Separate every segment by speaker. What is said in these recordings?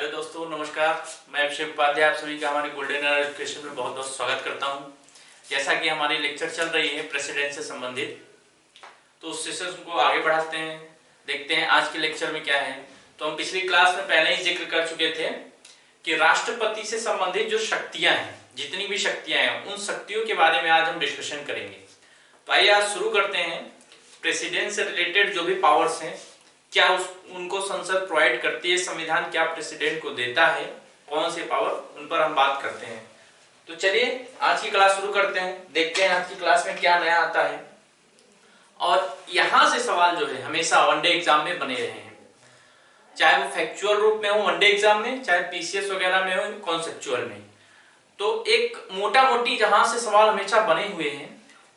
Speaker 1: Hello दोस्तों, नमस्कार। मैं अभिषेक उपाध्याय आप सभी का हमारे गोल्डन एरा एजुकेशन में बहुत बहुत स्वागत करता हूं। जैसा कि हमारी लेक्चर चल रही है प्रेसिडेंट से संबंधित, तो उस सेशन को आगे बढ़ाते हैं। देखते हैं आज के लेक्चर में क्या है। तो हम पिछली क्लास में पहले ही जिक्र कर चुके थे कि राष्ट्रपति से संबंधित जो शक्तियां हैं, जितनी भी शक्तियां हैं, उन शक्तियों के बारे में आज हम डिस्कशन करेंगे। तो आइए आज शुरू करते हैं। प्रेसिडेंट से रिलेटेड जो भी पावर्स हैं, क्या उनको संसद प्रोवाइड करती है, संविधान क्या प्रेसिडेंट को देता है, कौन से पावर, उन पर हम बात करते हैं। तो चलिए आज की क्लास शुरू करते हैं। देखते हैं आज की क्लास में क्या नया आता है। और यहां से सवाल जो है हमेशा वनडे एग्जाम में बने रहे हैं, चाहे वो फैक्चुअल रूप में हो वनडे एग्जाम में, चाहे पीसीएस वगैरह में हो, कॉन्सेप्चुअल में। तो एक मोटा मोटी जहां से सवाल हमेशा बने हुए हैं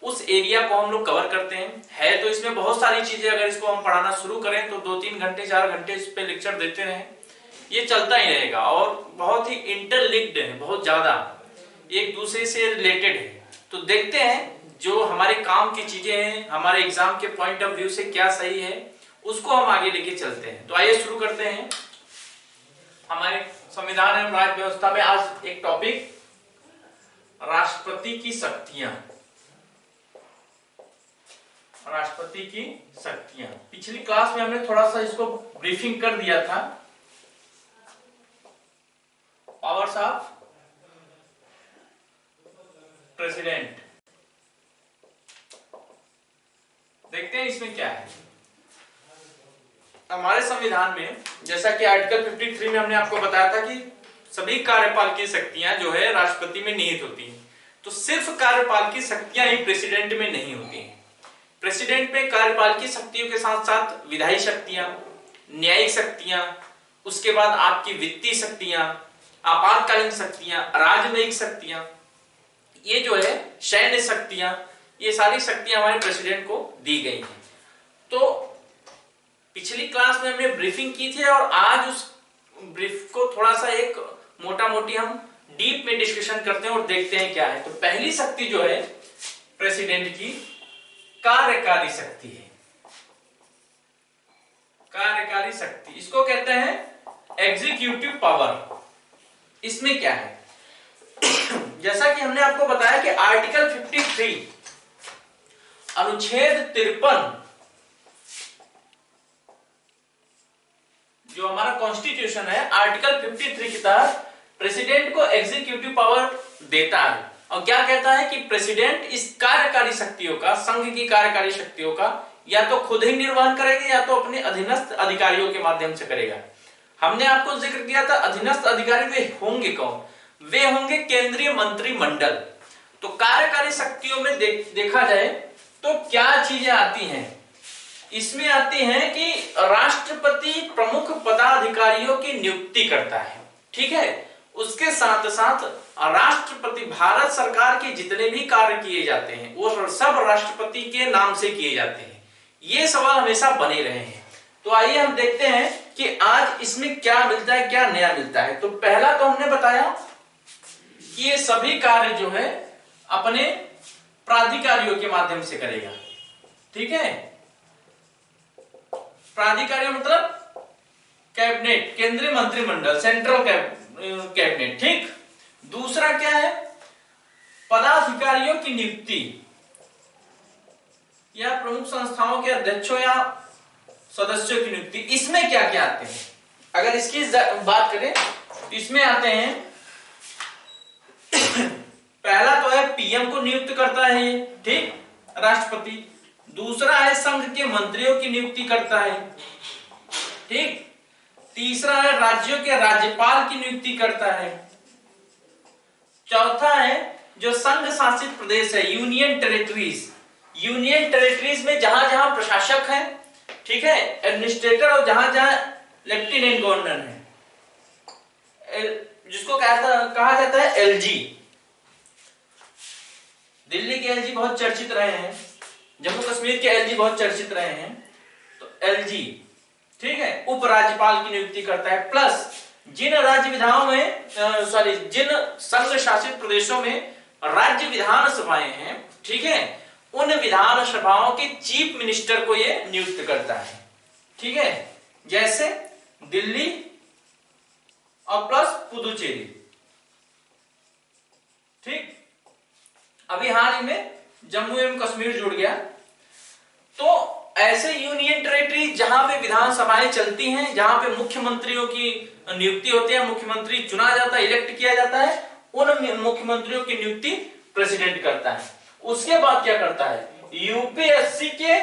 Speaker 1: उस एरिया को हम लोग कवर करते हैं। है तो इसमें बहुत सारी चीजें, अगर इसको हम पढ़ाना शुरू करें तो 2-3 घंटे 4 घंटे इस पे लेक्चर देते रहें, ये चलता ही रहेगा। और बहुत ही इंटरलिंक्ड है, बहुत ज्यादा एक दूसरे से रिलेटेड है। तो देखते हैं जो हमारे काम की चीजें हैं, हमारे एग्जाम के पॉइंट ऑफ व्यू से क्या सही है, उसको हम आगे लेके चलते हैं। तो आइए शुरू करते हैं। हमारे संविधान एवं राज्य व्यवस्था में आज एक टॉपिक, राष्ट्रपति की शक्तियां। राष्ट्रपति की शक्तियां, पिछली क्लास में हमने थोड़ा सा इसको ब्रीफिंग कर दिया था। पावर्स ऑफ प्रेसिडेंट, देखते हैं इसमें क्या है। हमारे संविधान में जैसा कि आर्टिकल 53 में हमने आपको बताया था कि सभी कार्यपाल की शक्तियां जो है राष्ट्रपति में निहित होती हैं। तो सिर्फ कार्यपाल की शक्तियां ही प्रेसिडेंट में नहीं होती हैं। प्रेसिडेंट में कार्यपाल की शक्तियों के साथ साथ विधायी शक्तियां, न्यायिक शक्तियां, उसके बाद आपकी वित्तीय शक्तियां, आपातकालीन शक्तियां, राजनयिक शक्तियां, ये जो है सैन्य शक्तियां, ये सारी शक्तियां हमारे प्रेसिडेंट को दी गई हैं। तो पिछली क्लास में हमने ब्रीफिंग की थी और आज उस ब्रीफ को थोड़ा सा एक मोटा मोटी हम डीप में डिस्कशन करते हैं और देखते हैं क्या है। तो पहली शक्ति जो है प्रेसिडेंट की कार्यकारी शक्ति है। कार्यकारी शक्ति, इसको कहते हैं एग्जीक्यूटिव पावर। इसमें क्या है, जैसा कि हमने आपको बताया कि आर्टिकल 53 अनुच्छेद 53 जो हमारा कॉन्स्टिट्यूशन है, आर्टिकल 53 के तहत प्रेसिडेंट को एग्जीक्यूटिव पावर देता है। और क्या कहता है कि प्रेसिडेंट इस कार्यकारी शक्तियों का, संघ की कार्यकारी शक्तियों का, या तो खुद ही निर्वहन करेगा या तो अपने अधीनस्थ अधिकारियों के माध्यम से करेगा। हमने आपको जिक्र किया था अधीनस्थ अधिकारी वे होंगे कौन, वे होंगे केंद्रीय मंत्रिमंडल। तो कार्यकारी शक्तियों में देखा जाए तो क्या चीजें आती हैं, इसमें आती हैं कि राष्ट्रपति प्रमुख पदाधिकारियों की नियुक्ति करता है, ठीक है। उसके साथ साथ राष्ट्रपति, भारत सरकार के जितने भी कार्य किए जाते हैं वो सब राष्ट्रपति के नाम से किए जाते हैं। ये सवाल हमेशा बने रहे हैं। तो आइए हम देखते हैं कि आज इसमें क्या मिलता है, क्या नया मिलता है। तो पहला तो हमने बताया कि ये सभी कार्य जो है अपने प्राधिकारियों के माध्यम से करेगा, ठीक है। प्राधिकारियों मतलब कैबिनेट, केंद्रीय मंत्रिमंडल, सेंट्रल कैबिनेट, ठीक। दूसरा क्या है, पदाधिकारियों की नियुक्ति या प्रमुख संस्थाओं के अध्यक्षों या सदस्यों की नियुक्ति। इसमें क्या क्या आते हैं, अगर इसकी बात करें तो इसमें आते हैं पहला तो है पीएम को नियुक्त करता है, ठीक, राष्ट्रपति। दूसरा है संघ के मंत्रियों की नियुक्ति करता है, ठीक। तीसरा है राज्यों के राज्यपाल की नियुक्ति करता है। चौथा है जो संघ शासित प्रदेश है, यूनियन टेरिटरीज। यूनियन टेरिटरीज में जहां जहां प्रशासक है, ठीक है, एडमिनिस्ट्रेटर, और जहां जहां लेफ्टिनेंट गवर्नर है, जिसको कहा जाता है एलजी। दिल्ली के एलजी बहुत चर्चित रहे हैं, जम्मू कश्मीर के एलजी बहुत चर्चित रहे हैं। तो एलजी, ठीक है, उपराज्यपाल की नियुक्ति करता है। प्लस जिन राज्य विधाओं में जिन संघ शासित प्रदेशों में राज्य विधानसभाएं हैं, ठीक है, उन विधानसभाओं के चीफ मिनिस्टर को ये नियुक्त करता है, ठीक है। जैसे दिल्ली, और प्लस पुदुचेरी। ठीक, अभी हाल ही में जम्मू एवं कश्मीर जुड़ गया। तो ऐसे यूनियन टेरिटरी जहां पे विधानसभाएं चलती हैं, जहां पे मुख्यमंत्रियों की नियुक्ति होती है, मुख्यमंत्री चुना जाता है, इलेक्ट किया जाता है, उन मुख्यमंत्रियों की नियुक्ति प्रेसिडेंट करता है। उसके बाद क्या करता है, यूपीएससी के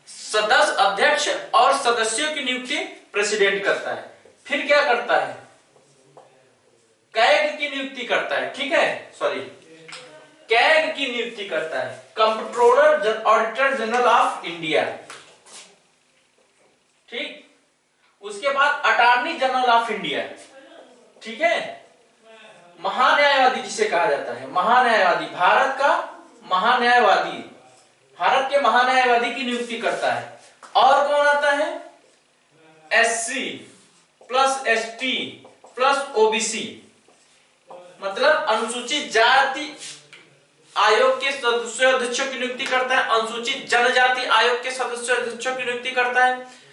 Speaker 1: सदस्य, अध्यक्ष और सदस्यों की नियुक्ति प्रेसिडेंट करता है। फिर क्या करता है, कैग की नियुक्ति करता है। ठीक है, सॉरी, कैग की नियुक्ति करता है, controller auditor general of India. ठीक, उसके बाद अटॉर्नी जनरल ऑफ इंडिया। ठीक है, महान्यायवादी जिसे कहा जाता है, महान्यायवादी, भारत का महान्यायवादी, भारत के महान्यायवादी की नियुक्ति करता है। और कौन आता है, SC plus ST plus OBC, मतलब अनुसूचित जाति आयोग के सदस्य अध्यक्षों की नियुक्ति करता है, अनुसूचित जनजाति आयोग के सदस्य अध्यक्षों की नियुक्ति करता है,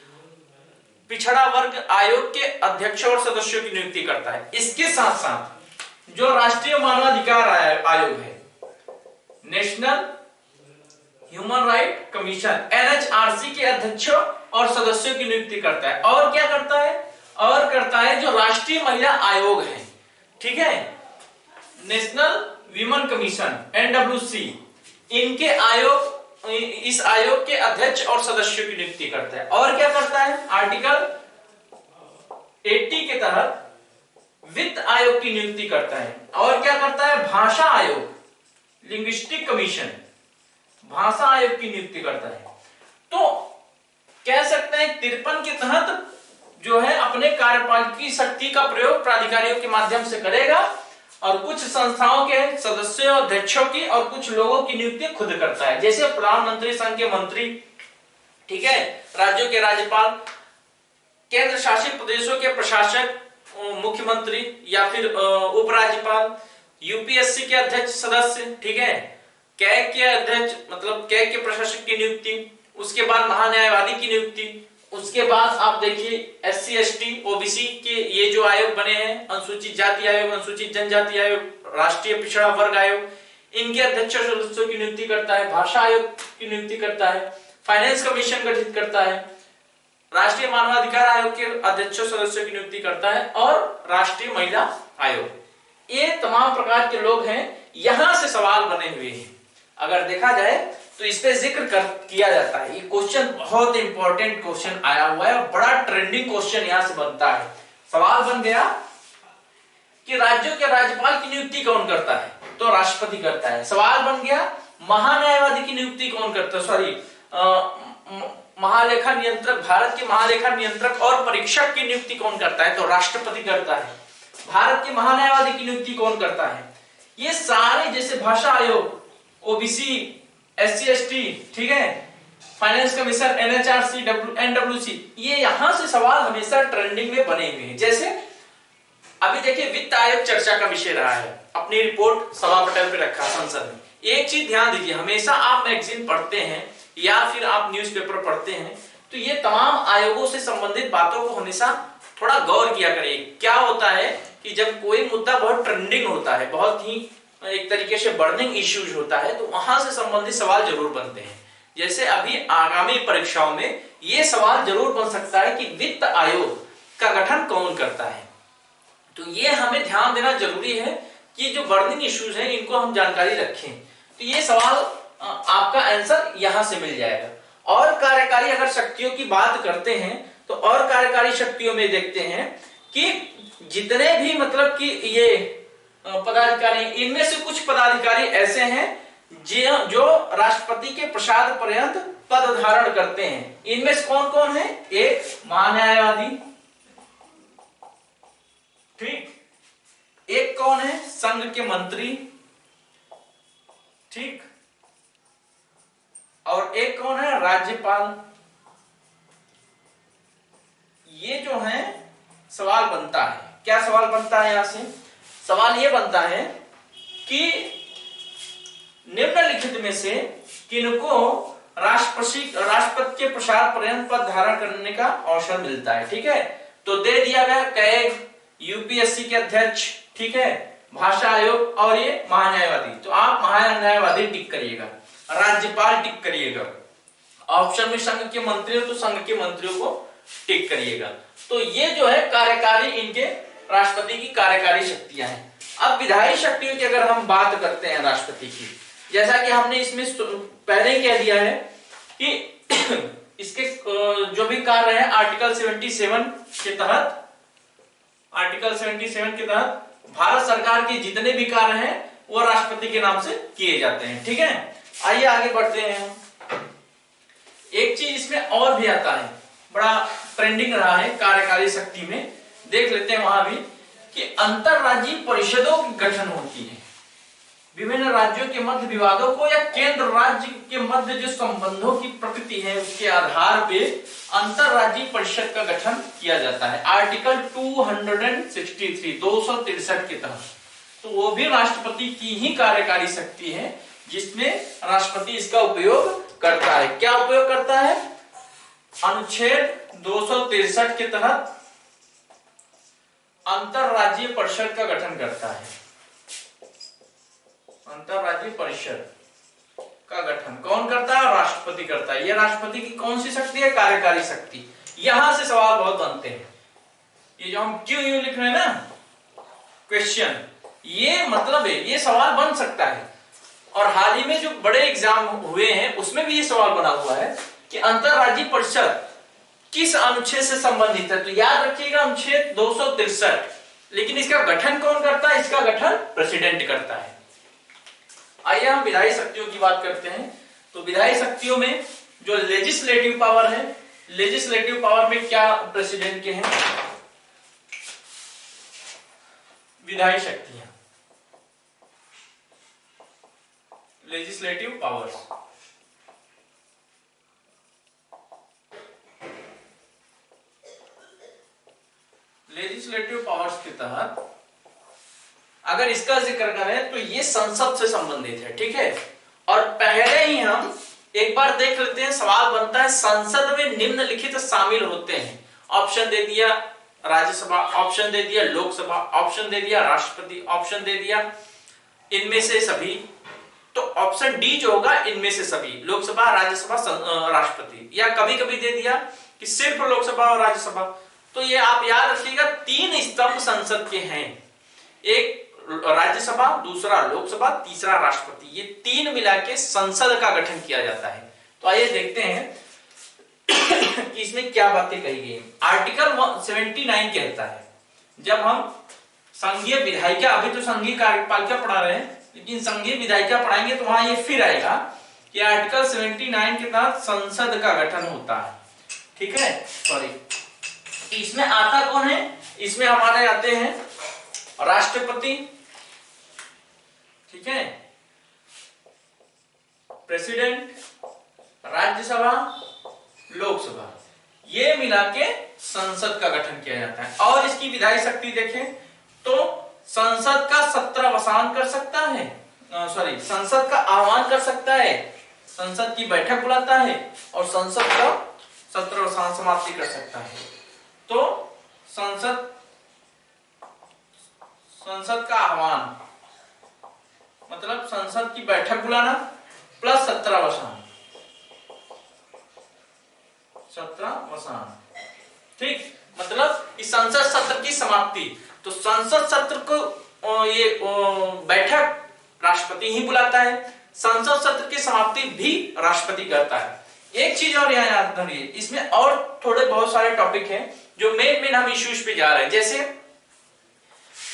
Speaker 1: पिछड़ा वर्ग आयोग के अध्यक्षों और सदस्यों की नियुक्ति करता है। इसके साथ साथ जो राष्ट्रीय मानवाधिकार आयोग है, national human right commission, NHRC के अध्यक्षों और सदस्यों की नियुक्ति करता है। और क्या करता है, और करता है जो राष्ट्रीय महिला आयोग है, ठीक है, नेशनल विमेन कमीशन, एनडब्ल्यूसी, इनके आयोग, इस आयोग के अध्यक्ष और सदस्यों की नियुक्ति करता है। और क्या करता है, आर्टिकल 80 के तहत वित्त आयोग की नियुक्ति करता है। और क्या करता है, भाषा आयोग, लिंग्विस्टिक कमीशन, भाषा आयोग की नियुक्ति करता है। तो कह सकते हैं 53 के तहत जो है अपने कार्यपालिकी शक्ति का प्रयोग प्राधिकारियों के माध्यम से करेगा और कुछ संस्थाओं के सदस्यों, अध्यक्षों की और कुछ लोगों की नियुक्ति खुद करता है, जैसे प्रधानमंत्री संघ के मंत्री, ठीक है, राज्यों के राज्यपाल, केंद्र शासित प्रदेशों के प्रशासक, मुख्यमंत्री या फिर उपराज्यपाल, यूपीएससी के अध्यक्ष सदस्य, ठीक है, कैग के अध्यक्ष मतलब कैग के प्रशासक की नियुक्ति, उसके बाद महान्यायवादी की नियुक्ति, उसके बाद आप देखिए एससी एसटी ओबीसी के ये जो आयोग बने हैं, अनुसूचित जाति आयोग, अनुसूचित जनजाति आयोग, राष्ट्रीय पिछड़ा वर्ग आयोग, इनके अध्यक्ष और सदस्यों की नियुक्ति करता है, भाषा आयोग की नियुक्ति करता है, फाइनेंस कमीशन गठित करता है, राष्ट्रीय मानवाधिकार आयोग के अध्यक्षों सदस्यों की नियुक्ति करता है और राष्ट्रीय महिला आयोग। ये तमाम प्रकार के लोग हैं। यहां से सवाल बने हुए हैं, अगर देखा जाए तो इस पे जिक्र किया जाता है। ये क्वेश्चन बहुत इंपॉर्टेंट क्वेश्चन आया हुआ है और बड़ा ट्रेंडिंग क्वेश्चन यहां से बनता है। सवाल बन गया कि राज्यों के राज्यपाल की नियुक्ति कौन करता है, तो राष्ट्रपति करता है। सवाल बन गया महान्यायवादी की नियुक्ति कौन करता है, सॉरी महालेखा नियंत्रक, भारत के महालेखा नियंत्रक और परीक्षक की नियुक्ति कौन करता है, तो राष्ट्रपति करता है। भारत के महान्यायवादी की नियुक्ति कौन करता है, ये सारे, जैसे भाषा आयोग, ओबीसी, एससी एसटी, ठीक है, फाइनेंस कमीशन, एनएचआरसी, एनडब्ल्यूसी, ये यहां से सवाल हमेशा ट्रेंडिंग में बने हुए हैं। जैसे अभी देखिए वित्त आयोग चर्चा का विषय रहा है, अपनी रिपोर्ट सभा पटल पे रखा संसद में। एक चीज ध्यान दीजिए, हमेशा आप मैगजीन पढ़ते हैं या फिर आप न्यूज़पेपर पढ़ते हैं तो ये तमाम आयोगों से संबंधित बातों को हमेशा थोड़ा गौर किया करें। क्या होता है कि जब कोई मुद्दा बहुत ट्रेंडिंग होता है, बहुत ही एक तरीके से बर्निंग इश्यूज होता है, तो वहां से संबंधित सवाल जरूर बनते हैं। जैसे अभी आगामी परीक्षाओं में ये सवाल जरूर बन सकता है कि वित्त आयोग का गठन कौन करता है, तो ये हमें ध्यान देना जरूरी है कि जो बर्निंग इश्यूज हैं इनको हम जानकारी रखें। तो ये सवाल आपका आंसर यहां से मिल जाएगा। और कार्यकारी अगर शक्तियों की बात करते हैं तो और कार्यकारी शक्तियों में देखते हैं कि जितने भी मतलब कि ये पदाधिकारी, इनमें से कुछ पदाधिकारी ऐसे हैं जो राष्ट्रपति के प्रसाद पर्यंत पद धारण करते हैं। इनमें से कौन कौन है, एक महान्यायवादी, ठीक, एक कौन है, संघ के मंत्री, ठीक, और एक कौन है, राज्यपाल। ये जो है सवाल बनता है, क्या सवाल बनता है यहां से, सवाल ये बनता है कि निम्नलिखित में से किनको राष्ट्रपति के प्रसाद पर्यंत पद धारण करने का अवसर मिलता है, ठीक है। तो दे दिया गया कैग यूपीएससी के अध्यक्ष, ठीक है, भाषा आयोग और ये महान्यायवादी। तो आप महान्यायवादी टिक करिएगा, राज्यपाल टिक करिएगा, ऑप्शन में संघ के मंत्री हो तो संघ के मंत्रियों को टिक करिएगा। तो ये जो है कार्यकारी, इनके राष्ट्रपति की कार्यकारी शक्तियां हैं। अब विधायी शक्तियों की अगर हम बात करते हैं राष्ट्रपति की, जैसा कि हमने इसमें पहले ही कह दिया है कि इसके जो भी कार्य है आर्टिकल 77 के तहत, आर्टिकल 77 के तहत भारत सरकार के जितने भी कार्य हैं वो राष्ट्रपति के नाम से किए जाते हैं। ठीक है, आइए आगे बढ़ते हैं। एक चीज इसमें और भी आता है, बड़ा ट्रेंडिंग रहा है कार्यकारी शक्ति में, देख लेते हैं वहां भी कि अंतरराज्यीय परिषदों की गठन होती है। विभिन्न राज्यों के मध्य विवादों को या केंद्र राज्य के मध्य जो संबंधों की प्रकृति है उसके आधार पे अंतरराज्यीय परिषद का गठन किया जाता है आर्टिकल 263 के तहत। तो वो भी राष्ट्रपति की ही कार्यकारी शक्ति है जिसमें राष्ट्रपति इसका उपयोग करता है। क्या उपयोग करता है? अनुच्छेद 263 के तहत अंतरराज्यीय परिषद का गठन करता है। अंतरराज्यीय परिषद का गठन कौन करता है? राष्ट्रपति करता है। यह राष्ट्रपति की कौन सी शक्ति है? कार्यकारी शक्ति। यहां से सवाल बहुत बनते हैं, ये जो हम क्यों यूं लिख रहे हैं ना क्वेश्चन, ये मतलब है ये सवाल बन सकता है। और हाल ही में जो बड़े एग्जाम हुए हैं उसमें भी ये सवाल बना हुआ है कि अंतरराज्यीय परिषद किस अनुच्छेद से संबंधित है। तो याद रखिएगा अनुच्छेद 263, लेकिन इसका गठन कौन करता है? इसका गठन प्रेसिडेंट करता है। आइए हम विधायी शक्तियों की बात करते हैं। तो विधायी शक्तियों में जो लेजिस्लेटिव पावर है, लेजिस्लेटिव पावर में क्या प्रेसिडेंट के हैं? विधायी शक्तियां, लेजिस्लेटिव पावर्स। लेजिस्लेटिव पावर्स के तहत अगर इसका जिक्र करें तो ये संसद से संबंधित है। ठीक है, और पहले ही हम एक बार देख लेते हैं, सवाल बनता है संसद में निम्नलिखित शामिल होते हैं। ऑप्शन दे दिया राज्यसभा, ऑप्शन दे दिया लोकसभा, ऑप्शन दे दिया राष्ट्रपति, ऑप्शन दे दिया इनमें से सभी। तो ऑप्शन डी जो होगा इनमें से सभी, लोकसभा, राज्यसभा, राष्ट्रपति, या कभी कभी दे दिया कि सिर्फ लोकसभा और राज्यसभा। तो ये आप याद रखिएगा, तीन स्तंभ संसद के हैं, एक राज्यसभा, दूसरा लोकसभा, तीसरा राष्ट्रपति। ये तीन मिला के संसद का गठन किया जाता है। तो आइए देखते हैं कि इसमें क्या बातें कही गई हैं। आर्टिकल 79 कहता है, जब हम संघीय विधायिका, अभी तो संघीय कार्यपालिका पढ़ा रहे हैं लेकिन संघीय विधायिका पढ़ाएंगे तो वहां ये फिर आएगा कि आर्टिकल 79 के तहत संसद का गठन होता है। ठीक है, सॉरी, इसमें आता कौन है? इसमें हमारे आते हैं राष्ट्रपति, ठीक है, प्रेसिडेंट, राज्यसभा, लोकसभा, ये मिला के संसद का गठन किया जाता है। और इसकी विधायी शक्ति देखें तो संसद का सत्रावसान कर सकता है, सॉरी, संसद का आह्वान कर सकता है, संसद की बैठक बुलाता है और संसद का सत्रावसान समाप्ति कर सकता है। तो संसद का आह्वान मतलब संसद की बैठक बुलाना प्लस सत्रावसान, ठीक, मतलब इस संसद सत्र की समाप्ति। तो संसद सत्र को ये बैठक राष्ट्रपति ही बुलाता है, संसद सत्र की समाप्ति भी राष्ट्रपति करता है। एक चीज और यहाँ याद रखिए, इसमें और थोड़े बहुत सारे टॉपिक हैं जो मेन हम इश्यूज पे जा रहे हैं। जैसे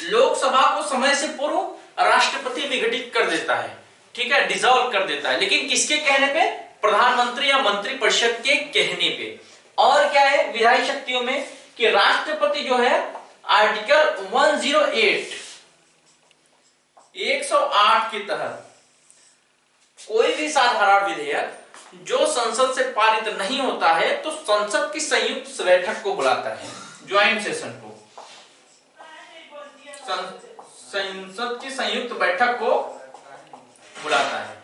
Speaker 1: लोकसभा को समय से पूर्व राष्ट्रपति विघटित कर देता है, ठीक है, डिसॉल्व कर देता है, लेकिन किसके कहने पे? प्रधानमंत्री या मंत्रिपरिषद के कहने पे। और क्या है विधायी शक्तियों में कि राष्ट्रपति जो है आर्टिकल 108 के तहत कोई भी साधारण विधेयक जो संसद से पारित नहीं होता है तो संसद की संयुक्त बैठक को बुलाता है, ज्वाइंट सेशन को, संसद की संयुक्त बैठक को बुलाता है।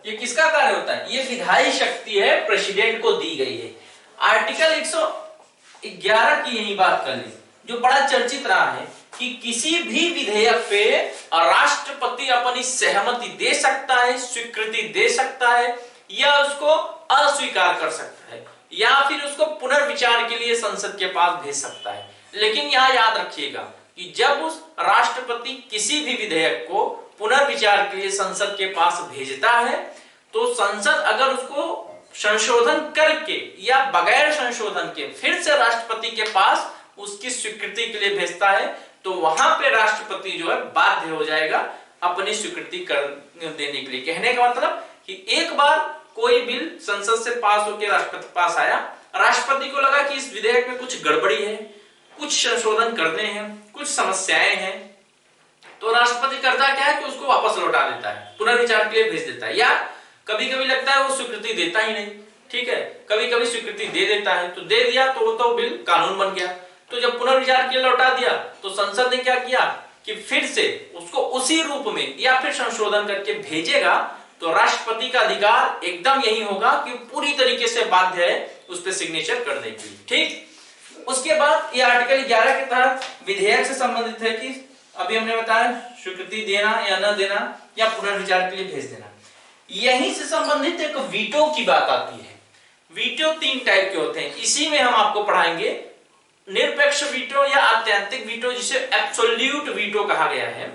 Speaker 1: ये किसका कार्य होता है? ये विधायी शक्ति है, प्रेसिडेंट को दी गई है। आर्टिकल 111 की यही बात कर ली, जो बड़ा चर्चित रहा है कि किसी भी विधेयक पे राष्ट्रपति अपनी सहमति दे सकता है, स्वीकृति दे सकता है, या उसको अस्वीकार कर सकता है, या फिर उसको पुनर्विचार के लिए संसद के पास भेज सकता है। लेकिन यहां याद रखिएगा कि जब उस राष्ट्रपति किसी भी विधेयक को पुनर्विचार के लिए संसद के पास भेजता है, तो संसद अगर उसको संशोधन करके या बगैर संशोधन के फिर से राष्ट्रपति के पास उसकी स्वीकृति के लिए भेजता है, तो वहां पे राष्ट्रपति जो है बाध्य हो जाएगा अपनी स्वीकृति कर देने के लिए। कहने का मतलब कि एक बार कोई बिल संसद से पास होकर राष्ट्रपति के पास आया, राष्ट्रपति को लगा कि इस विधेयक में कुछ गड़बड़ी है, कुछ संशोधन करने हैं, कुछ समस्याएं हैं, तो राष्ट्रपति करता क्या है कि उसको वापस लौटा देता है, पुनर्विचार के लिए भेज देता है, या कभी कभी लगता है वो स्वीकृति देता ही नहीं, ठीक है, कभी कभी स्वीकृति दे देता है, तो दे दिया तो वो तो बिल कानून बन गया। तो जब पुनर्विचार के लिए लौटा दिया तो संसद ने क्या किया कि फिर से उसको उसी रूप में या फिर संशोधन करके भेजेगा, तो राष्ट्रपति का अधिकार एकदम यही होगा कि पूरी तरीके से बाध्य है उस पर सिग्नेचर करने की। ठीक, उसके बाद ये आर्टिकल 11 के तहत विधेयक से संबंधित है कि अभी हमने बताया स्वीकृति देना या न देना या पुनर्विचार के लिए भेज देना। यहीं से संबंधित एक वीटो की बात आती है। वीटो 3 टाइप के होते हैं, इसी में हम आपको पढ़ाएंगे। निरपेक्ष वीटो या आत्यंतिक वीटो, जिसे एब्सोल्यूट वीटो कहा गया है।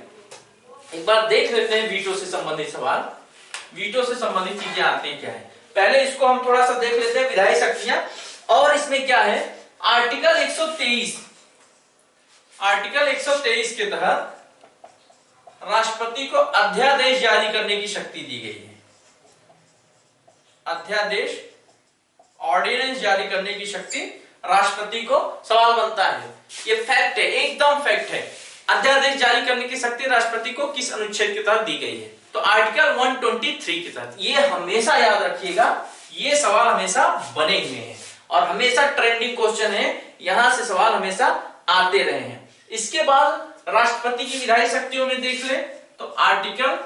Speaker 1: एक बार देख लेते हैं वीटो से संबंधित सवाल, वीटो से संबंधित चीजें आती हैं क्या है। पहले इसको हम थोड़ा सा देख लेते हैं, विधायी शक्तियां, और इसमें क्या है आर्टिकल 123, आर्टिकल 123 के तहत राष्ट्रपति को अध्यादेश जारी करने की शक्ति दी गई है। अध्यादेश, ऑर्डिनेंस जारी करने की शक्ति राष्ट्रपति को। सवाल बनता है, ये फैक्ट है, एकदम फैक्ट है, अध्यादेश जारी करने की शक्ति राष्ट्रपति को किस अनुच्छेद के तहत दी गई है? तो आर्टिकल 123 के तहत। ये हमेशा याद रखिएगा, ये सवाल हमेशा बने हुए हैं और हमेशा ट्रेंडिंग क्वेश्चन है, यहां से सवाल हमेशा आते रहे हैं। इसके बाद राष्ट्रपति की विधायी शक्तियों में देख ले तो आर्टिकल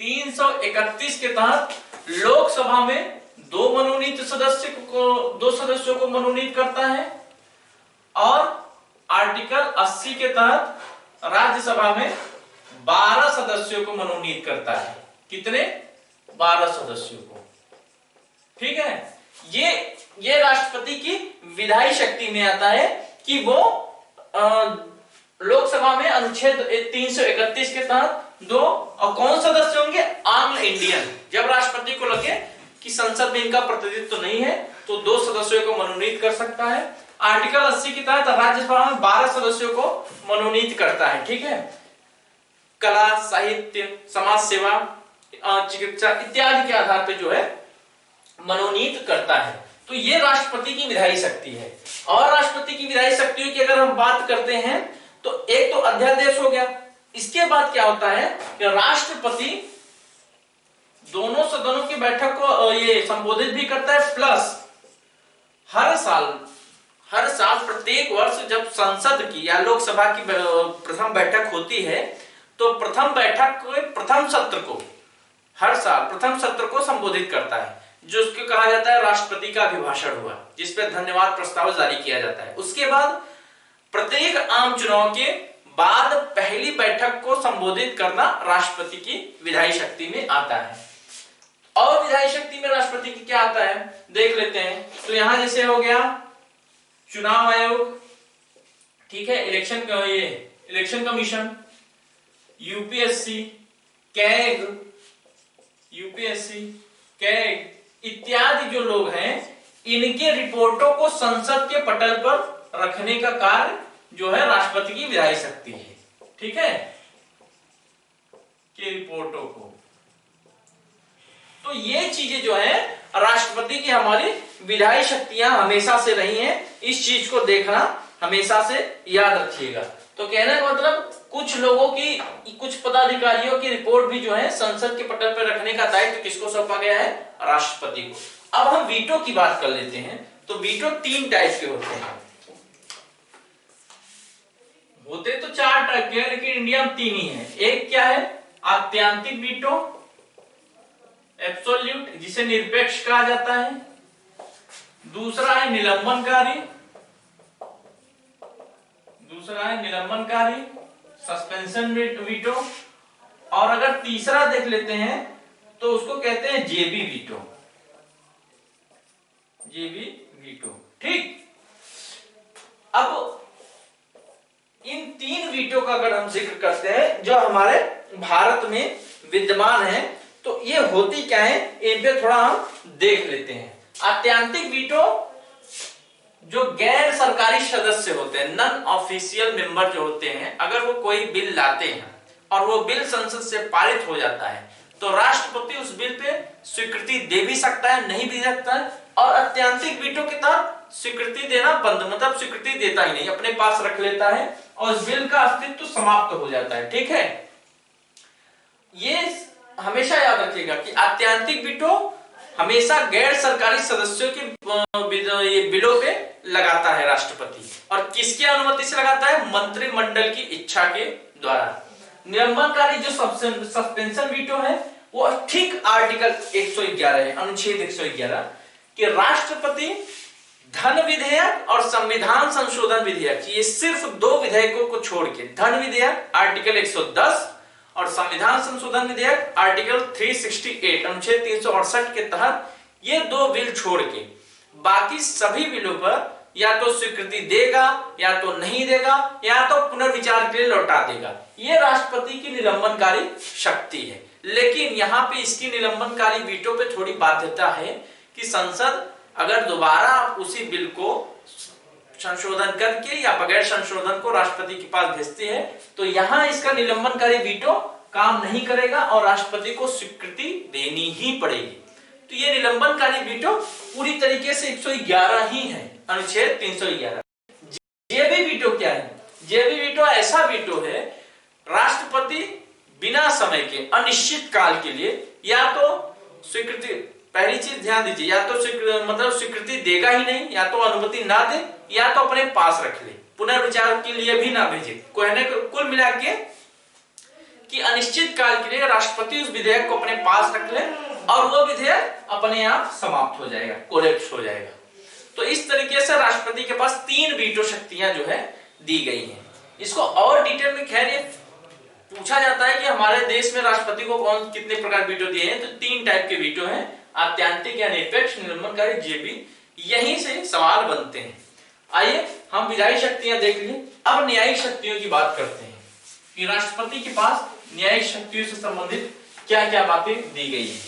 Speaker 1: 331 के तहत लोकसभा में 2 सदस्यों को मनोनीत करता है, और आर्टिकल 80 के तहत राज्यसभा में 12 सदस्यों को मनोनीत करता है। कितने? 12 सदस्यों को। ठीक है, ये राष्ट्रपति की विधायी शक्ति में आता है कि वो लोकसभा में अनुच्छेद 331 के तहत 2, और कौन सदस्य होंगे? आंग्ल इंडियन। जब राष्ट्रपति को लगे कि संसद में इनका प्रतिनिधित्व नहीं है तो 2 सदस्यों को मनोनीत कर सकता है। आर्टिकल 80 के तहत राज्यसभा में 12 सदस्यों को मनोनीत करता है। ठीक है, कला, साहित्य, समाज सेवा, चिकित्सा इत्यादि के आधार पर जो है मनोनीत करता है। तो ये राष्ट्रपति की विधायी शक्ति है। और राष्ट्रपति की विधायी शक्तियों की अगर हम बात करते हैं तो एक तो अध्यादेश हो गया, इसके बाद क्या होता है कि राष्ट्रपति दोनों सदनों की बैठक को ये संबोधित भी करता है, प्लस हर साल प्रत्येक वर्ष जब संसद की या लोकसभा की प्रथम बैठक होती है तो प्रथम बैठक को प्रथम सत्र को हर साल प्रथम सत्र को संबोधित करता है, जो उसको कहा जाता है राष्ट्रपति का अभिभाषण हुआ, जिसपे धन्यवाद प्रस्ताव जारी किया जाता है। उसके बाद प्रत्येक आम चुनाव के बाद पहली बैठक को संबोधित करना राष्ट्रपति की विधायी शक्ति में आता है। और विधायी शक्ति में राष्ट्रपति की क्या आता है देख लेते हैं। तो यहां जैसे हो गया चुनाव आयोग, ठीक है, इलेक्शन कमीशन, यूपीएससी, कैग इत्यादि जो लोग हैं, इनके रिपोर्टों को संसद के पटल पर रखने का कार्य जो है राष्ट्रपति की विधायी शक्ति है। ठीक है, के रिपोर्टों को। तो ये चीजें जो है राष्ट्रपति की हमारी विधायी शक्तियां हमेशा से रही हैं, इस चीज को देखना हमेशा से याद रखिएगा। तो कहने का मतलब कुछ लोगों की, कुछ पदाधिकारियों की रिपोर्ट भी जो है संसद के पटल पर रखने का दायित्व किसको सौंपा गया है? राष्ट्रपति को। अब हम वीटो की बात कर लेते हैं। तो वीटो 3 टाइप के होते हैं, होते तो 4 टाइप के हैं लेकिन इंडिया में 3 ही है। एक क्या है? आत्यांतिक वीटो, एब्सोल्यूट, जिसे निरपेक्ष कहा जाता है। दूसरा है निलंबनकारी, दूसरा है निलंबनकारी, सस्पेंशन वीटो, और अगर तीसरा देख लेते हैं तो उसको कहते हैं जेबी वीटो, जेबी वीटो। ठीक, अब इन तीन वीटो का अगर हम जिक्र करते हैं जो हमारे भारत में विद्यमान है, तो ये होती क्या है, इन पे थोड़ा हम देख लेते हैं। आत्यांतिक वीटो जो गैर सरकारी सदस्य होते हैं, नॉन ऑफिशियल मेंबर जो होते हैं, अगर वो कोई बिल लाते हैं और वो बिल संसद से पारित हो जाता है तो राष्ट्रपति उस बिल पे स्वीकृति दे भी सकता है, नहीं भी सकता है। और अत्यांतिक वीटो के तहत स्वीकृति देना बंद, मतलब स्वीकृति देता ही नहीं, अपने पास रख लेता है और उस बिल का अस्तित्व समाप्त हो जाता है। ठीक है, ये हमेशा याद रखिएगा कि आत्यांतिक वीटो हमेशा गैर सरकारी सदस्यों के ये बिलों पे लगाता है राष्ट्रपति, और किसकी अनुमति से लगाता है, मंत्रिमंडल की इच्छा के द्वारा। निलंबनकारी जो सस्पेंशन वीटो है वो ठीक आर्टिकल 111 है, अनुच्छेद 111, कि राष्ट्रपति धन विधेयक और संविधान संशोधन विधेयक, ये सिर्फ दो विधेयकों को छोड़ के, धन विधेयक आर्टिकल 110 और संविधान संशोधन विधेयक आर्टिकल 368 अनुच्छेद 368 के तहत, ये दो बिल छोड़ के बाकी सभी बिलों पर या तो स्वीकृति देगा या तो नहीं देगा या तो पुनर्विचार के लिए लौटा देगा। ये राष्ट्रपति की निलंबनकारी शक्ति है। लेकिन यहाँ पे इसकी निलंबनकारी वीटो पे थोड़ी बाध्यता है कि संसद अगर दोबारा उसी बिल को संशोधन करके या बगैर संशोधन को राष्ट्रपति के पास भेजती है तो यहाँ इसका निलंबनकारी वीटो काम नहीं करेगा और राष्ट्रपति को स्वीकृति देनी ही पड़ेगी। तो ये निलंबनकारी वीटो पूरी तरीके से 111 ही है, अनुच्छेद 311। जेबी वीटो क्या है? जेबी वीटो ऐसा वीटो है, राष्ट्रपति बिना समय के अनिश्चित काल के लिए या तो स्वीकृति, पहली चीज ध्यान दीजिए, या तो मतलब स्वीकृति देगा ही नहीं, या तो अनुमति ना दे, या तो अपने पास रख ले, पुनर्विचार के लिए भी ना भेजे। कुल मिला के कि अनिश्चित काल के लिए राष्ट्रपति उस विधेयक को अपने पास रख ले और वो विधेयक अपने आप समाप्त हो जाएगा, कोलैप्स हो जाएगा। तो इस तरीके से राष्ट्रपति के पास 3 वीटो शक्तियां जो है दी गई हैं। इसको और डिटेल में खैर ये पूछा जाता है कि हमारे देश में राष्ट्रपति को कौन कितने प्रकार वीटो दिए हैं, तो 3 टाइप के वीटो हैं, आत्यांतिक या निरपेक्ष, निलंबनकारी, जेबी। यहीं से सवाल बनते हैं। आइए हम विधायी शक्तियां देख लें, अब न्यायिक शक्तियों की बात करते हैं कि राष्ट्रपति के पास न्यायिक शक्तियों से संबंधित क्या क्या बातें दी गई है।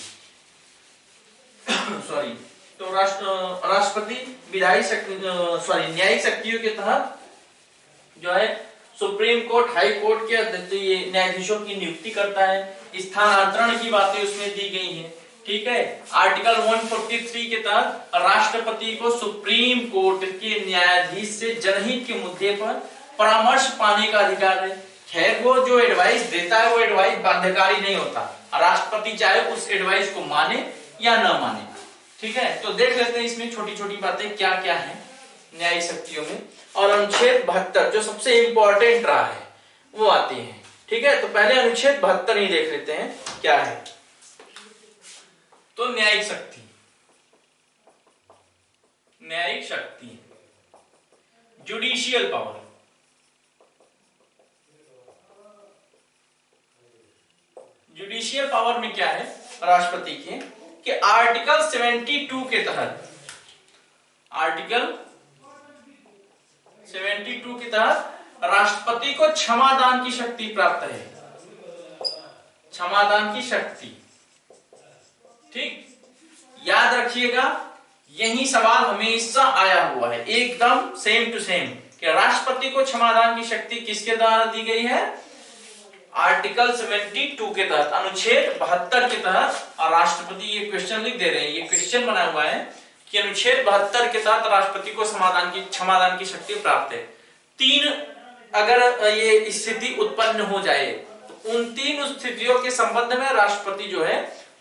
Speaker 1: सॉरी, तो राष्ट्रपति विधायी शक्ति न्यायिक शक्तियों के तहत जो है सुप्रीम कोर्ट, हाई कोर्ट के न्यायाधीशों की नियुक्ति करता है। स्थानांतरण की बातें उसमें दी गई हैं। ठीक है, आर्टिकल 143 के तहत राष्ट्रपति को सुप्रीम कोर्ट के न्यायाधीश से जनहित के मुद्दे पर परामर्श पाने का अधिकार है। खैर वो जो एडवाइस देता है वो एडवाइस बाध्यकारी नहीं होता, राष्ट्रपति चाहे उस एडवाइस को माने या न माने। ठीक है, तो देख लेते हैं इसमें छोटी छोटी बातें क्या क्या है न्यायिक शक्तियों में। और अनुच्छेद 72 जो सबसे इंपॉर्टेंट रहा है वो आती है। ठीक है, तो पहले अनुच्छेद 72 ही देख लेते हैं क्या है। तो न्यायिक शक्ति, न्यायिक शक्ति, जुडिशियल पावर। जुडिशियल पावर में क्या है राष्ट्रपति के कि आर्टिकल 72 के तहत, आर्टिकल 72 के तहत राष्ट्रपति को क्षमादान की शक्ति प्राप्त है। क्षमादान की शक्ति, ठीक, याद रखिएगा, यही सवाल हमेशा आया हुआ है, एकदम सेम टू सेम, कि राष्ट्रपति को क्षमादान की शक्ति किसके द्वारा दी गई है? आर्टिकल 72 के तहत, अनुच्छेद 72 के तहत। और राष्ट्रपति ये क्वेश्चन लिख दे रहे हैं, ये क्वेश्चन बना हुआ है कि अनुच्छेद 72 के तहत राष्ट्रपति को क्षमादान की शक्ति प्राप्त है। 3 अगर ये स्थिति उत्पन्न हो जाए तो उन 3 स्थितियों के संबंध में राष्ट्रपति जो है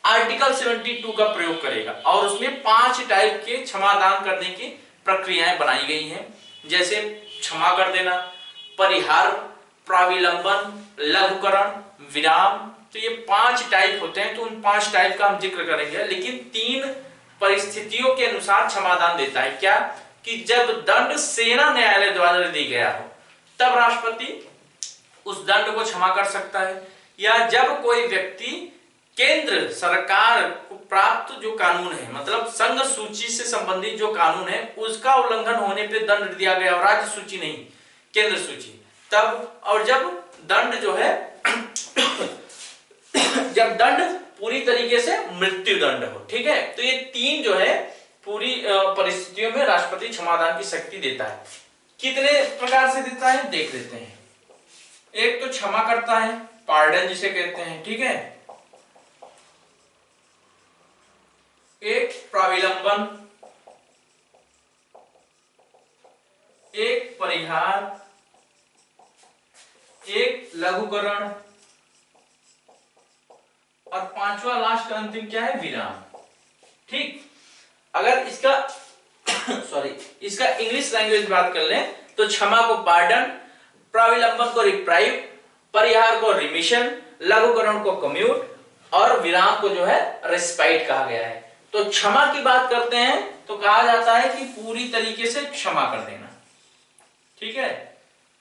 Speaker 1: आर्टिकल 72 का प्रयोग करेगा और उसमें 5 टाइप के क्षमादान करने की प्रक्रियाएं बनाई गई हैं, जैसे क्षमा कर देना, परिहार, प्राविलंबन, लघुकरण, विराम। तो ये 5 टाइप होते हैं, तो उन 5 टाइप का हम जिक्र करेंगे। लेकिन 3 परिस्थितियों के अनुसार क्षमादान देता है। क्या कि जब दंड सेना न्यायालय द्वारा दी गया हो, तब राष्ट्रपति उस दंड को क्षमा कर सकता है। या जब कोई व्यक्ति केंद्र सरकार को प्राप्त जो कानून है, मतलब संघ सूची से संबंधित जो कानून है उसका उल्लंघन होने पे दंड दिया गया, राज्य सूची नहीं केंद्र सूची, तब और जब दंड जो है जब दंड पूरी तरीके से मृत्यु दंड हो। ठीक है, तो ये तीन जो है पूरी परिस्थितियों में राष्ट्रपति क्षमादान की शक्ति देता है। कितने प्रकार से देता है देख लेते हैं। एक तो क्षमा करता है, पार्डन जिसे कहते हैं। ठीक है, एक प्राविलंबन, एक परिहार, एक लघुकरण और पांचवा लास्ट अंतिम क्या है विराम। ठीक, अगर इसका इसका इंग्लिश लैंग्वेज बात कर लें तो क्षमा को पार्डन, प्राविलंबन को रिप्राइव, परिहार को रिमिशन, लघुकरण को कम्यूट और विराम को जो है रेस्पाइट कहा गया है। तो क्षमा की बात करते हैं तो कहा जाता है कि पूरी तरीके से क्षमा कर देना। ठीक है,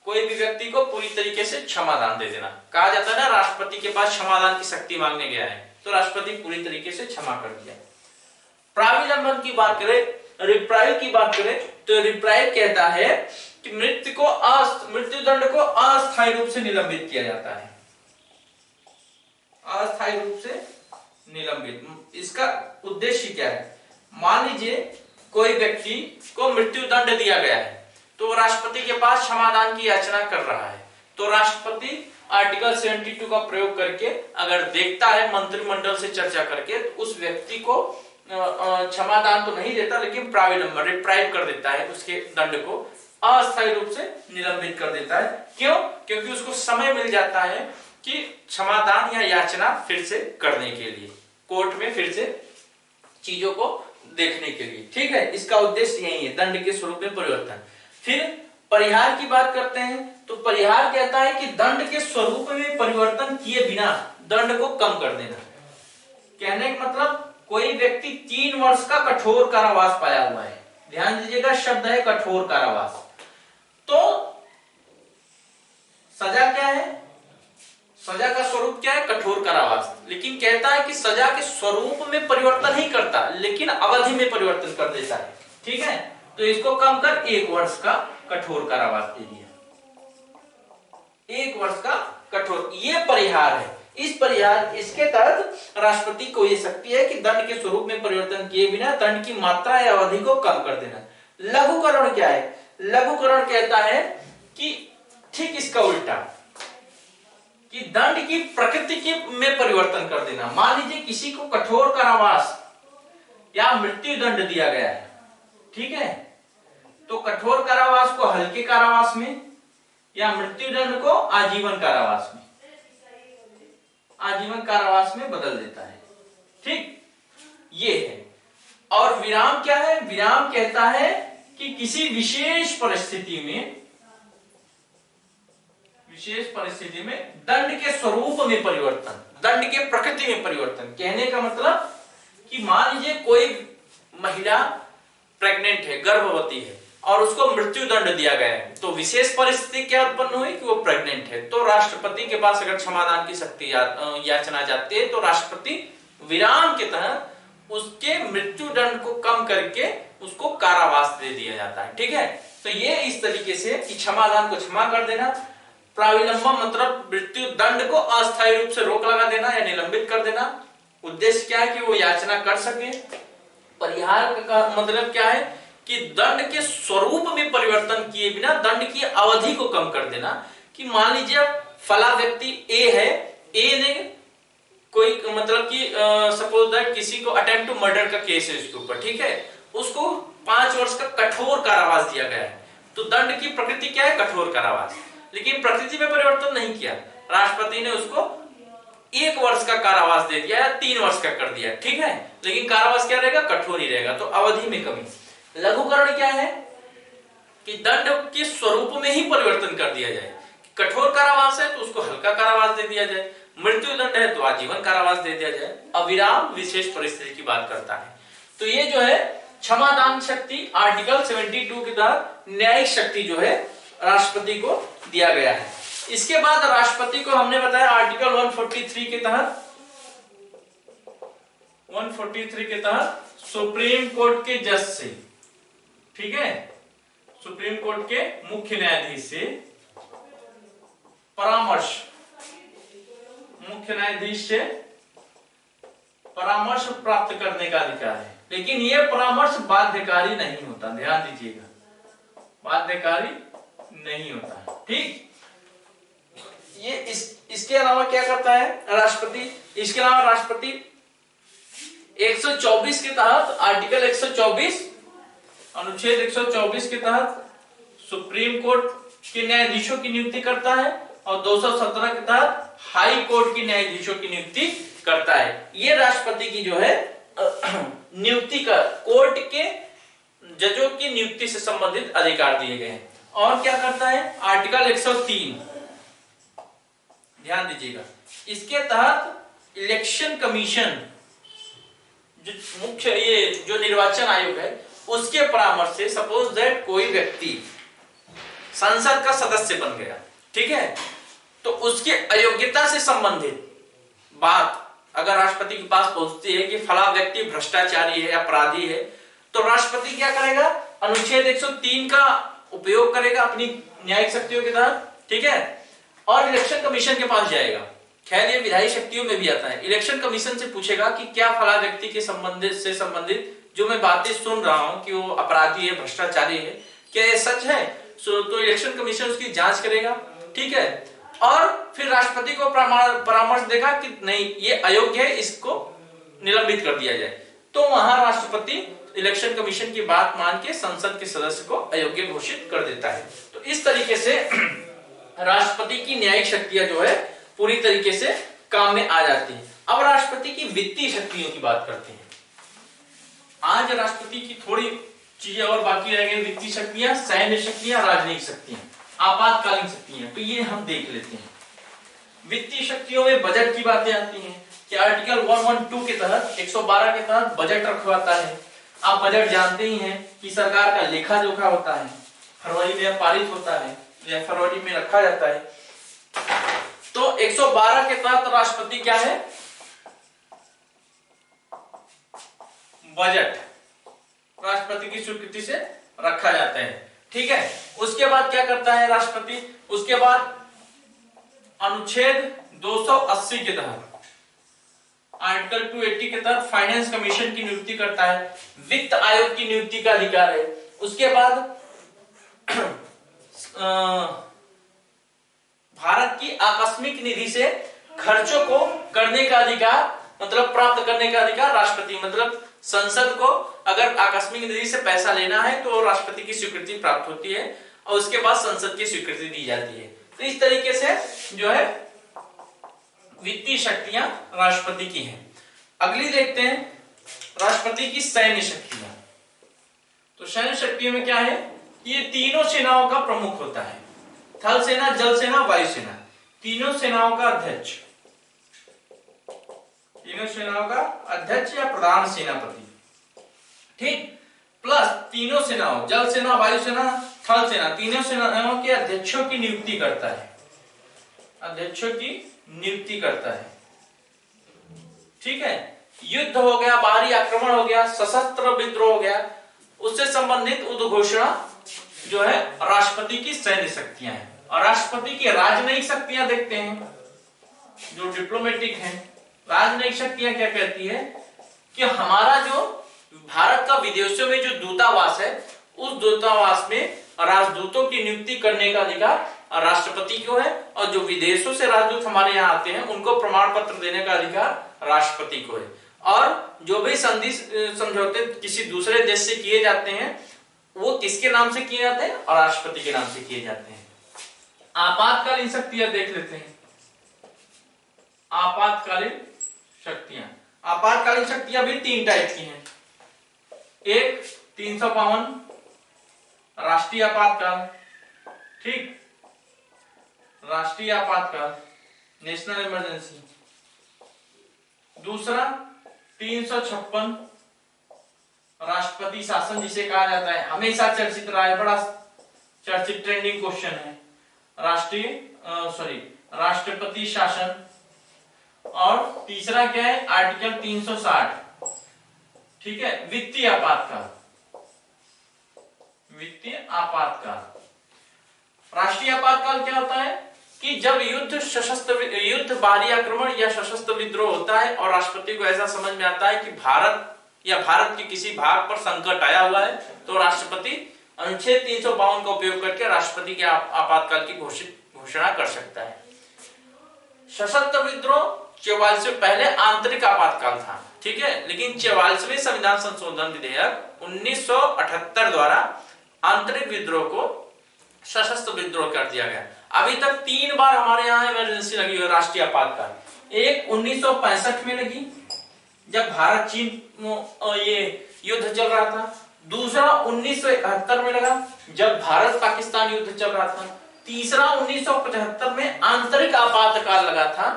Speaker 1: कोई भी व्यक्ति को पूरी तरीके से क्षमादान दे देना। कहा जाता है ना राष्ट्रपति के पास क्षमादान की शक्ति मांगने गया है, तो राष्ट्रपति पूरी तरीके से क्षमा कर दिया। प्राविलंबन की बात करें, रिप्राइव की बात करें तो रिप्राइव कहता है कि मृत्यु दंड को अस्थायी रूप से निलंबित किया जाता है। अस्थायी रूप से निलंबित, इसका उद्देश्य क्या है? मान लीजिए कोई व्यक्ति को मृत्यु दंड दिया गया है तो राष्ट्रपति के पास क्षमादान की याचना कर रहा है, तो राष्ट्रपति आर्टिकल 72 का प्रयोग करके अगर देखता है मंत्रिमंडल से चर्चा करके तो उस व्यक्ति को क्षमादान तो नहीं देता लेकिन प्राविलंबन रिप्राइव कर देता है, उसके दंड को अस्थायी रूप से निलंबित कर देता है। क्यों? क्योंकि उसको समय मिल जाता है कि क्षमादान या याचना फिर से करने के लिए, कोर्ट में फिर से चीजों को देखने के लिए। ठीक है, इसका उद्देश्य यही है, दंड के स्वरूप में परिवर्तन। फिर परिहार की बात करते हैं तो परिहार कहता है कि दंड के स्वरूप में परिवर्तन किए बिना दंड को कम कर देना। कहने का मतलब कोई व्यक्ति 3 वर्ष का कठोर कारावास पाया हुआ है, ध्यान दीजिएगा शब्द है कठोर कारावास, तो सजा क्या है? सजा का स्वरूप क्या है? कठोर कारावास। लेकिन कहता है कि सजा के स्वरूप में परिवर्तन नहीं करता लेकिन अवधि में परिवर्तन कर देता है। ठीक है, तो इसको कम कर 1 वर्ष का कठोर कारावास दे दिया। 1 वर्ष का कठोर, ये परिहार है। इस परिहार इसके तहत राष्ट्रपति को यह शक्ति है कि दंड के स्वरूप में परिवर्तन किए बिना दंड की मात्रा या अवधि को कम कर देना। लघुकरण क्या है? लघुकरण कहता है कि ठीक इसका उल्टा, कि दंड की प्रकृति के में परिवर्तन कर देना। मान लीजिए किसी को कठोर कारावास या मृत्यु दंड दिया गया है, ठीक है, तो कठोर कारावास को हल्के कारावास में या मृत्यु दंड को आजीवन कारावास में, आजीवन कारावास में बदल देता है। ठीक, ये है। और विराम क्या है? विराम कहता है कि किसी विशेष परिस्थिति में दंड के स्वरूप में परिवर्तन, दंड के प्रकृति में परिवर्तन। कहने का मतलब कि मान लीजिए कोई महिला प्रेग्नेंट है, गर्भवती है और उसको मृत्यु दंड दिया गया है, तो विशेष परिस्थिति क्या उत्पन्न हुई कि वो प्रेग्नेंट है, तो राष्ट्रपति के पास अगर क्षमादान की शक्ति याचना जाती है तो राष्ट्रपति विराम के तहत उसके मृत्यु दंड को कम करके उसको कारावास दे दिया जाता है। ठीक है, तो ये इस तरीके से कि क्षमादान को क्षमा कर देना, प्राविलंबन मतलब मृत्यु दंड को अस्थायी रूप से रोक लगा देना या निलंबित कर देना, उद्देश्य क्या है कि वो याचना कर सके। परिहार का मतलब क्या है कि दंड के स्वरूप में परिवर्तन किए बिना दंड की अवधि को कम कर देना। कि मान लीजिए फला व्यक्ति ए है, ए ने कोई मतलब कि सपोज दैट किसी को अटेम्प्ट टू मर्डर का केस है उसके ऊपर, ठीक है, उसको 5 वर्ष का कठोर कारावास दिया गया है, तो दंड की प्रकृति क्या है? कठोर कारावास। लेकिन प्रकृति में परिवर्तन नहीं किया, राष्ट्रपति ने उसको 1 वर्ष का कारावास दे दिया या 3 वर्ष का कर दिया, ठीक है, लेकिन कारावास क्या रहेगा? कठोर ही रहेगा, तो अवधि में कमी। लघुकरण क्या है कि दंड के स्वरूप में ही परिवर्तन कर दिया जाए। कठोर कारावास है तो उसको हल्का कारावास दे दिया जाए, मृत्यु दंड है तो आजीवन कारावास दे दिया जाए, अविराम विशेष परिस्थिति की बात करता है। तो ये जो है क्षमादान शक्ति आर्टिकल 72 के तहत न्यायिक शक्ति जो है राष्ट्रपति को दिया गया है। इसके बाद राष्ट्रपति को हमने बताया आर्टिकल 143 के तहत, 143 के तहत सुप्रीम कोर्ट के जज से, ठीक है, सुप्रीम कोर्ट के मुख्य न्यायाधीश से परामर्श, मुख्य न्यायाधीश से परामर्श प्राप्त करने का अधिकार है। लेकिन यह परामर्श बाध्यकारी नहीं होता, ध्यान दीजिएगा, बाध्यकारी नहीं होता, ठीक। ये इसके अलावा क्या करता है राष्ट्रपति, इसके अलावा राष्ट्रपति 124 के तहत, आर्टिकल 124 अनुच्छेद 124 के तहत सुप्रीम कोर्ट के न्यायाधीशों की नियुक्ति करता है और 217 के तहत हाई कोर्ट के न्यायाधीशों की नियुक्ति करता है। ये राष्ट्रपति की जो है नियुक्ति का, कोर्ट के जजों की नियुक्ति से संबंधित अधिकार दिए गए हैं। और क्या करता है आर्टिकल 103, ध्यान दीजिएगा, इसके तहत इलेक्शन कमीशन, जो मुख्य ये जो निर्वाचन आयोग है उसके परामर्श से, सपोज दैट कोई व्यक्ति संसद का सदस्य बन गया, ठीक है, तो उसके अयोग्यता से संबंधित बात अगर राष्ट्रपति के पास पहुंचती है कि फला व्यक्ति भ्रष्टाचारी है, अपराधी है, तो राष्ट्रपति क्या करेगा, अनुच्छेद 103 का उपयोग करेगा अपनी न्यायिक शक्तियों के तहत, ठीक है, और इलेक्शन कमीशन के पास जाएगा। खैर ये विधायी शक्तियों में भी आता है। इलेक्शन कमीशन से पूछेगा कि क्या फला व्यक्ति के संबंधित जो मैं बातें सुन रहा हूं कि वो अपराधी है, भ्रष्टाचारी है, क्या ये सच है? तो इलेक्शन कमीशन उसकी जांच करेगा, ठीक है, और फिर राष्ट्रपति को परामर्श देगा कि नहीं ये अयोग्य है, इसको निलंबित कर दिया जाए। तो वहां राष्ट्रपति इलेक्शन कमीशन की बात मान के संसद के सदस्य को अयोग्य घोषित कर देता है। तो इस तरीके से राष्ट्रपति की न्यायिक शक्तियां जो है पूरी तरीके से काम में आ जाती है। अब राष्ट्रपति की वित्तीय शक्तियों की बात करते हैं। आज राष्ट्रपति की थोड़ी चीजें और बाकी रह गई, वित्तीय शक्तियां, सैन्य शक्तियां, राजनीतिक शक्तियां, आपातकालीन शक्तियां, तो ये हम देख लेते हैं। वित्तीय शक्तियों में बजट की बातें आती हैं कि आर्टिकल 112 के तहत, 112 के तहत बजट रखवाता है। आप बजट जानते ही हैं कि सरकार का लेखा जोखा होता है, फरवरी में पारित होता है या फरवरी में रखा जाता है। तो 112 के तहत राष्ट्रपति क्या है, बजट राष्ट्रपति की स्वीकृति से रखा जाता है, ठीक है। उसके बाद क्या करता है राष्ट्रपति, उसके बाद अनुच्छेद 280 के तहत, आर्टिकल 280 के तहत फाइनेंस कमीशन की नियुक्ति करता है, वित्त आयोग की नियुक्ति का अधिकार है। उसके बाद भारत की आकस्मिक निधि से खर्चों को करने का अधिकार, मतलब प्राप्त करने का अधिकार राष्ट्रपति, मतलब संसद को अगर आकस्मिक निधि से पैसा लेना है तो राष्ट्रपति की स्वीकृति प्राप्त होती है और उसके बाद संसद की स्वीकृति दी जाती है। तो इस तरीके से जो है वित्तीय शक्तियां राष्ट्रपति की हैं। अगली देखते हैं राष्ट्रपति की सैन्य शक्तियां। तो सैन्य शक्तियों में क्या है, ये तीनों सेनाओं का प्रमुख होता है, थल सेना, जल सेना, वायुसेना, तीनों सेनाओं का अध्यक्ष, तीनों सेनाओं का अध्यक्ष या प्रधान सेनापति, ठीक, प्लस तीनों सेनाओं, जल सेना, वायुसेना, थल सेना, तीनों सेनाओं के अध्यक्षों की नियुक्ति करता है, अध्यक्षों की नियुक्ति करता है, ठीक है। युद्ध हो गया, बाहरी आक्रमण हो गया, सशस्त्र विद्रोह हो गया, उससे संबंधित उद्घोषणा जो है राष्ट्रपति की सैन्य शक्तियां हैं। और राष्ट्रपति की राजनयिक शक्तियां देखते हैं जो डिप्लोमेटिक हैं। राजनयिक शक्तियां क्या कहती है कि हमारा जो भारत का विदेशों में जो दूतावास है, उस दूतावास में राजदूतों की नियुक्ति करने का अधिकार राष्ट्रपति को है, और जो विदेशों से राजदूत हमारे यहाँ आते हैं उनको प्रमाण पत्र देने का अधिकार राष्ट्रपति को है। और जो भी संधि समझौते किसी दूसरे देश से किए जाते हैं वो किसके नाम से किए जाते हैं, और राष्ट्रपति के नाम से किए जाते हैं। आपातकालीन शक्तियां देख लेते हैं। आपातकालीन शक्तियां, आपातकालीन शक्तियां भी तीन टाइप की हैं। एक 352 राष्ट्रीय आपातकाल, ठीक, राष्ट्रीय आपातकाल, नेशनल इमरजेंसी। दूसरा 356 राष्ट्रपति शासन जिसे कहा जाता है, हमेशा चर्चित रहा है, बड़ा चर्चित ट्रेंडिंग क्वेश्चन है, राष्ट्रपति शासन। और तीसरा क्या है, आर्टिकल 360, ठीक है, वित्तीय आपातकाल। वित्तीय आपातकाल, राष्ट्रीय आपातकाल क्या होता है कि जब युद्ध, बाहरी आक्रमण या सशस्त्र विद्रोह होता है और राष्ट्रपति को ऐसा समझ में आता है कि भारत या भारत के किसी भाग पर संकट आया हुआ है, तो राष्ट्रपति अनुच्छेद 352 का उपयोग करके राष्ट्रपति के आपातकाल की घोषणा कर सकता है। सशस्त्र विद्रोह 44 से पहले आंतरिक आपातकाल था, ठीक है, लेकिन 44वें संविधान संशोधन विधेयक 1978 द्वारा आंतरिक विद्रोह को सशस्त्र विद्रोह कर दिया गया। अभी तक 3 बार हमारे यहाँ इमरजेंसी लगी हुई राष्ट्रीय आपातकाल। एक 1965 में लगी जब भारत चीन ये युद्ध चल रहा था। दूसरा 1971 में लगा जब भारत पाकिस्तान युद्ध चल रहा था। तीसरा 1975 में आंतरिक आपातकाल लगा था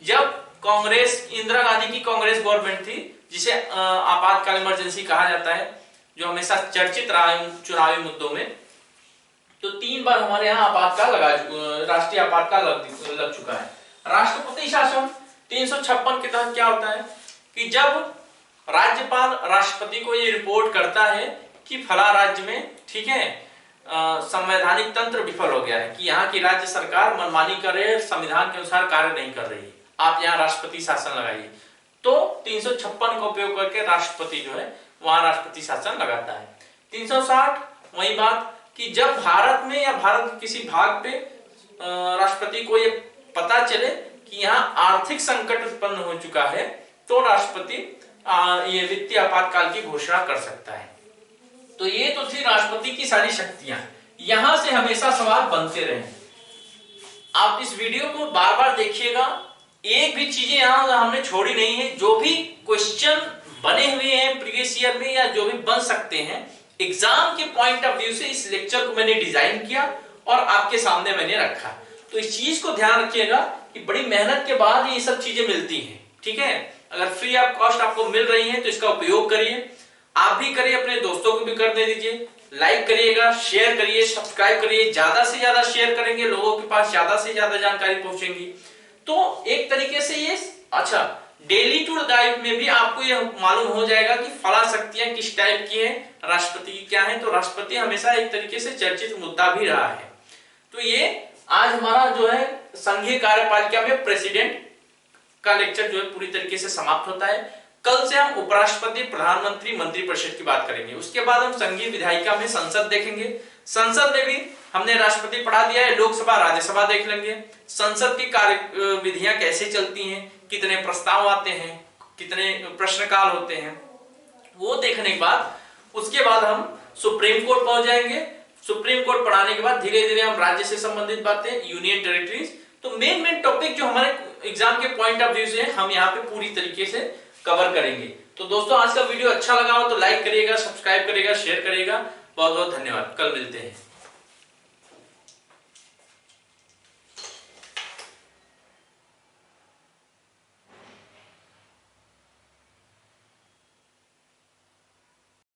Speaker 1: जब इंदिरा गांधी की कांग्रेस गवर्नमेंट थी, जिसे आपातकाल इमरजेंसी कहा जाता है, जो हमेशा चर्चित रहा है चुनावी मुद्दों में। तो 3 बार हमारे यहाँ आपातकाल राष्ट्रीय आपातकाल लग चुका है। राष्ट्रपति शासन 356 के तहत क्या होता है कि जब राज्यपाल राष्ट्रपति को ये रिपोर्ट करता है कि फला राज्य में, ठीक है, संवैधानिक तंत्र विफल हो गया है, कि यहाँ की राज्य सरकार मनमानी कर रही है, संविधान के अनुसार कार्य नहीं कर रही है, आप यहाँ राष्ट्रपति शासन लगाइए। तो 356 का उपयोग करके राष्ट्रपति जो है वहां राष्ट्रपति शासन लगाता है। 360 वही बात कि जब भारत में या भारत के किसी भाग पे राष्ट्रपति को ये पता चले कि यहाँ आर्थिक संकट उत्पन्न हो चुका है, तो राष्ट्रपति ये वित्तीय आपातकाल की घोषणा कर सकता है। तो ये तो थी राष्ट्रपति की सारी शक्तियां। यहां से हमेशा सवाल बनते रहे। आप इस वीडियो को बार बार देखिएगा, एक भी चीजें यहां हमने छोड़ी नहीं है। जो भी क्वेश्चन बने हुए हैं प्रीवियस ईयर में या जो भी बन सकते हैं, एग्जाम के पॉइंट ऑफ व्यू से इस लेक्चर को मैंने डिजाइन किया और आपके सामने मैंने रखा। तो इस चीज को ध्यान रखिएगा कि बड़ी मेहनत के बाद ये सब चीजें मिलती हैं, ठीक है। अगर फ्री ऑफ कॉस्ट आपको मिल रही है तो इसका उपयोग करिए, आप भी करिए, अपने दोस्तों को भी कर दे दीजिए, लाइक करिएगा, शेयर करिए, सब्सक्राइब करिए। ज्यादा से ज्यादा शेयर करेंगे, लोगों के पास ज्यादा से ज्यादा जानकारी पहुंचेगी। तो एक तरीके से ये अच्छा डेली टू लाइफ में भी आपको यह मालूम हो जाएगा कि फला शक्तियां किस टाइप की हैं, राष्ट्रपति की क्या है। तो राष्ट्रपति हमेशा एक तरीके से चर्चित मुद्दा भी रहा है। तो ये आज हमारा जो है संघीय कार्यपालिका में प्रेसिडेंट का लेक्चर जो है पूरी तरीके से समाप्त होता है। कल से हम उपराष्ट्रपति, प्रधानमंत्री, मंत्रिपरिषद की बात करेंगे। उसके बाद हम संघीय विधायिका में संसद देखेंगे। संसद में भी हमने राष्ट्रपति पढ़ा दिया है, लोकसभा, राज्यसभा देख लेंगे। संसद की कार्य विधियां कैसे चलती हैं, कितने प्रस्ताव आते हैं, कितने प्रश्नकाल होते हैं, वो देखने के बाद उसके बाद हम सुप्रीम कोर्ट पहुंच जाएंगे। सुप्रीम कोर्ट पढ़ाने के बाद धीरे धीरे हम राज्य से संबंधित बातें, यूनियन टेरिटरीज, तो मेन टॉपिक जो हमारे एग्जाम के पॉइंट ऑफ व्यू से हम यहाँ पे पूरी तरीके से कवर करेंगे। तो दोस्तों आज का वीडियो अच्छा लगा हो तो लाइक करिएगा, सब्सक्राइब करिएगा, शेयर करिएगा। बहुत बहुत धन्यवाद। कल मिलते हैं।